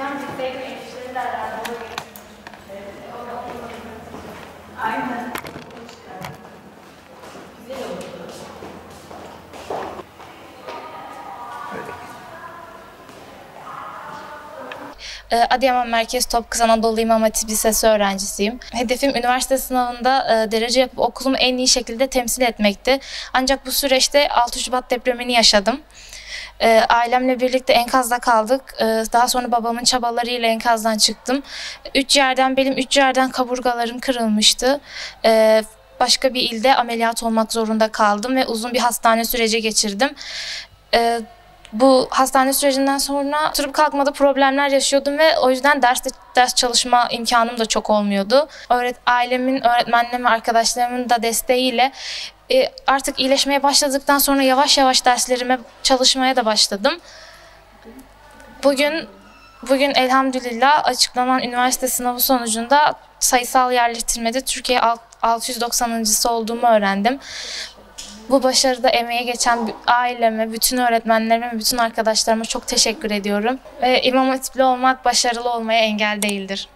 Hocam bilseydim endişeleri de alakalı. Aynen. Güzel oldu. Adıyaman Merkez Topkapı Anadolu İmam Hatip Lisesi öğrencisiyim. Hedefim üniversite sınavında derece yapıp okulumu en iyi şekilde temsil etmekti. Ancak bu süreçte 6 Şubat depremini yaşadım. Ailemle birlikte enkazda kaldık. Daha sonra babamın çabalarıyla enkazdan çıktım. Benim 3 yerden kaburgalarım kırılmıştı. Başka bir ilde ameliyat olmak zorunda kaldım ve uzun bir hastane süreci geçirdim. Bu hastane sürecinden sonra oturup kalkmada problemler yaşıyordum ve o yüzden ders çalışma imkanım da çok olmuyordu. Ailemin, öğretmenlerimin, arkadaşlarımın da desteğiyle artık iyileşmeye başladıktan sonra yavaş yavaş derslerime çalışmaya da başladım. Bugün elhamdülillah açıklanan üniversite sınavı sonucunda sayısal yerleştirmede Türkiye 690.'sı olduğumu öğrendim. Bu başarıda emeğe geçen aileme, bütün öğretmenlerime, bütün arkadaşlarıma çok teşekkür ediyorum. İmam Hatipli olmak başarılı olmaya engel değildir.